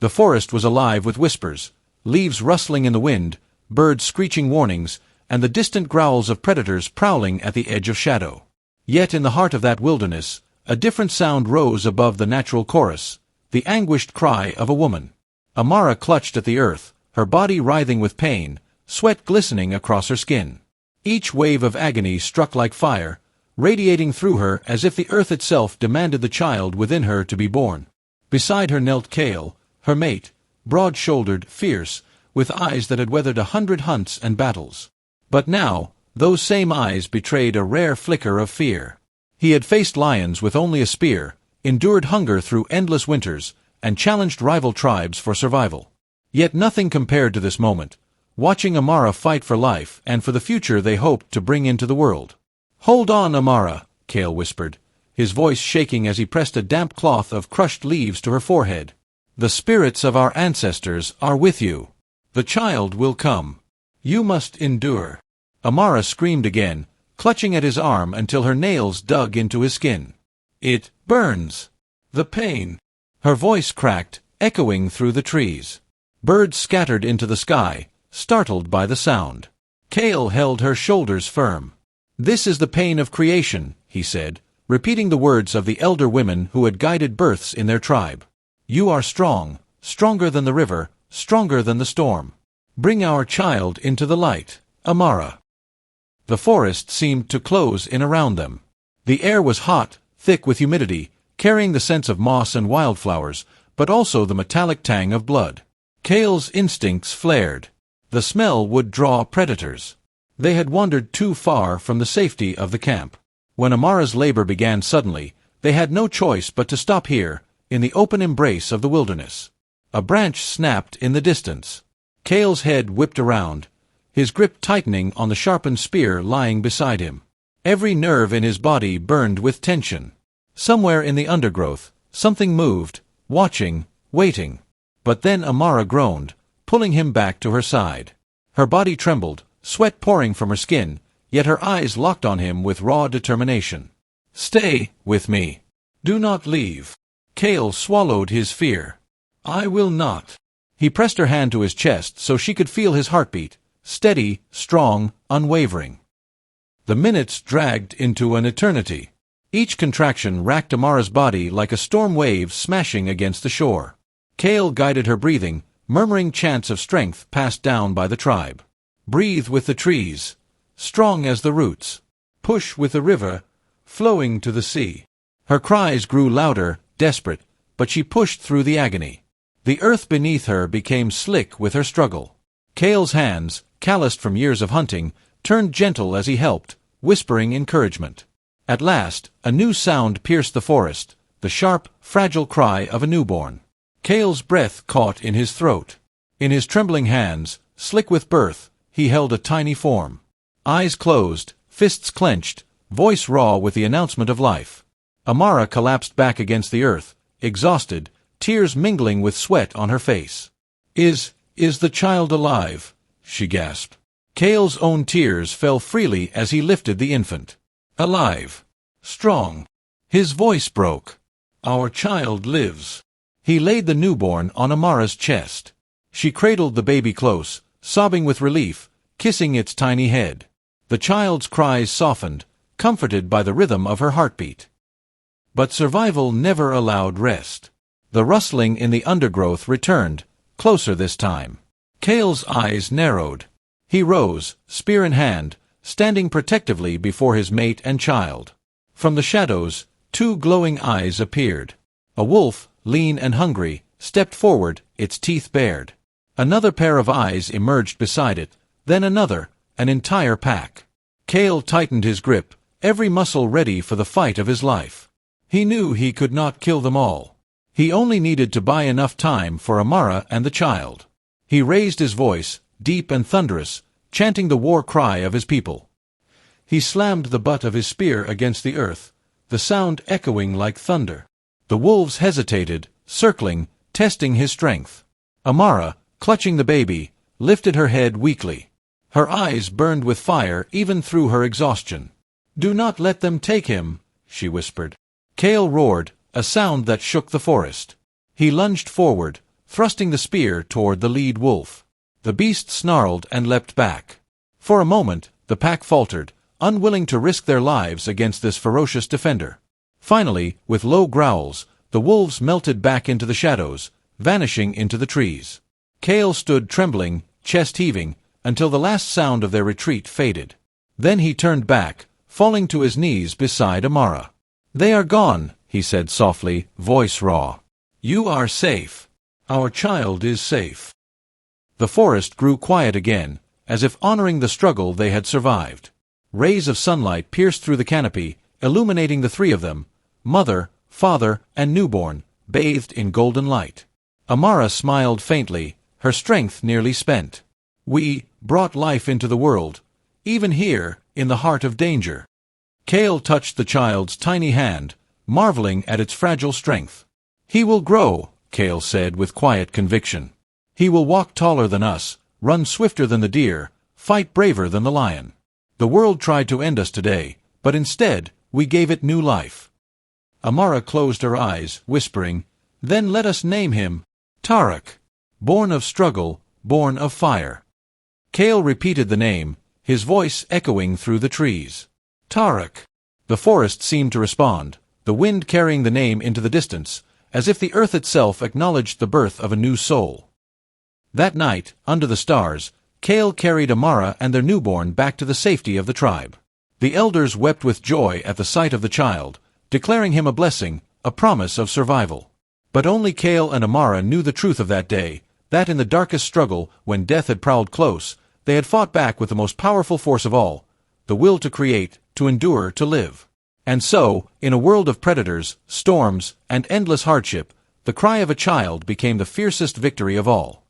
The forest was alive with whispers, leaves rustling in the wind, birds screeching warnings, and the distant growls of predators prowling at the edge of shadow. Yet in the heart of that wilderness, a different sound rose above the natural chorus, the anguished cry of a woman. Amara clutched at the earth, her body writhing with pain, sweat glistening across her skin. Each wave of agony struck like fire, radiating through her as if the earth itself demanded the child within her to be born. Beside her knelt Kale, her mate, broad-shouldered, fierce, with eyes that had weathered 100 hunts and battles. But now, those same eyes betrayed a rare flicker of fear. He had faced lions with only a spear, endured hunger through endless winters, and challenged rival tribes for survival. Yet nothing compared to this moment, watching Amara fight for life and for the future they hoped to bring into the world. "Hold on, Amara," Kale whispered, his voice shaking as he pressed a damp cloth of crushed leaves to her forehead. "The spirits of our ancestors are with you. The child will come. You must endure." Amara screamed again, clutching at his arm until her nails dug into his skin. "It burns. The pain." Her voice cracked, echoing through the trees. Birds scattered into the sky, startled by the sound. Kale held her shoulders firm. "This is the pain of creation," he said, repeating the words of the elder women who had guided births in their tribe. "You are strong, stronger than the river, stronger than the storm. Bring our child into the light, Amara." The forest seemed to close in around them. The air was hot, thick with humidity, carrying the scents of moss and wildflowers, but also the metallic tang of blood. Kale's instincts flared. The smell would draw predators. They had wandered too far from the safety of the camp. When Amara's labor began suddenly, they had no choice but to stop here, in the open embrace of the wilderness. A branch snapped in the distance. Kale's head whipped around, his grip tightening on the sharpened spear lying beside him. Every nerve in his body burned with tension. Somewhere in the undergrowth, something moved, watching, waiting. But then Amara groaned, pulling him back to her side. Her body trembled, sweat pouring from her skin, yet her eyes locked on him with raw determination. "Stay with me. Do not leave." Kale swallowed his fear. "I will not." He pressed her hand to his chest so she could feel his heartbeat, steady, strong, unwavering. The minutes dragged into an eternity. Each contraction racked Amara's body like a storm wave smashing against the shore. Kale guided her breathing, murmuring chants of strength passed down by the tribe. "Breathe with the trees, strong as the roots. Push with the river, flowing to the sea." Her cries grew louder, desperate, but she pushed through the agony. The earth beneath her became slick with her struggle. Kale's hands, calloused from years of hunting, turned gentle as he helped, whispering encouragement. At last, a new sound pierced the forest, the sharp, fragile cry of a newborn. Kale's breath caught in his throat. In his trembling hands, slick with birth, he held a tiny form. Eyes closed, fists clenched, voice raw with the announcement of life. Amara collapsed back against the earth, exhausted, tears mingling with sweat on her face. Is the child alive?" she gasped. Kale's own tears fell freely as he lifted the infant. "Alive. Strong." His voice broke. "Our child lives." He laid the newborn on Amara's chest. She cradled the baby close, sobbing with relief, kissing its tiny head. The child's cries softened, comforted by the rhythm of her heartbeat. But survival never allowed rest. The rustling in the undergrowth returned, closer this time. Kale's eyes narrowed. He rose, spear in hand, standing protectively before his mate and child. From the shadows, two glowing eyes appeared. A wolf, lean and hungry, stepped forward, its teeth bared. Another pair of eyes emerged beside it, then another, an entire pack. Kale tightened his grip, every muscle ready for the fight of his life. He knew he could not kill them all. He only needed to buy enough time for Amara and the child. He raised his voice, deep and thunderous, chanting the war cry of his people. He slammed the butt of his spear against the earth, the sound echoing like thunder. The wolves hesitated, circling, testing his strength. Amara, clutching the baby, lifted her head weakly. Her eyes burned with fire even through her exhaustion. "Do not let them take him," she whispered. Kale roared, a sound that shook the forest. He lunged forward, thrusting the spear toward the lead wolf. The beast snarled and leapt back. For a moment, the pack faltered, unwilling to risk their lives against this ferocious defender. Finally, with low growls, the wolves melted back into the shadows, vanishing into the trees. Cale stood trembling, chest heaving, until the last sound of their retreat faded. Then he turned back, falling to his knees beside Amara. "They are gone," he said softly, voice raw. "You are safe. Our child is safe." The forest grew quiet again, as if honoring the struggle they had survived. Rays of sunlight pierced through the canopy, illuminating the three of them, mother, father, and newborn, bathed in golden light. Amara smiled faintly, her strength nearly spent. "We brought life into the world, even here, in the heart of danger." Cale touched the child's tiny hand, marveling at its fragile strength. "He will grow," Cale said with quiet conviction. "He will walk taller than us, run swifter than the deer, fight braver than the lion. The world tried to end us today, but instead, we gave it new life." Amara closed her eyes, whispering, "Then let us name him Tarak, born of struggle, born of fire." Cale repeated the name, his voice echoing through the trees. "Tarak." The forest seemed to respond, the wind carrying the name into the distance, as if the earth itself acknowledged the birth of a new soul. That night, under the stars, Cale carried Amara and their newborn back to the safety of the tribe. The elders wept with joy at the sight of the child, declaring him a blessing, a promise of survival. But only Cale and Amara knew the truth of that day, that in the darkest struggle, when death had prowled close, they had fought back with the most powerful force of all, the will to create, to endure, to live. And so, in a world of predators, storms, and endless hardship, the cry of a child became the fiercest victory of all.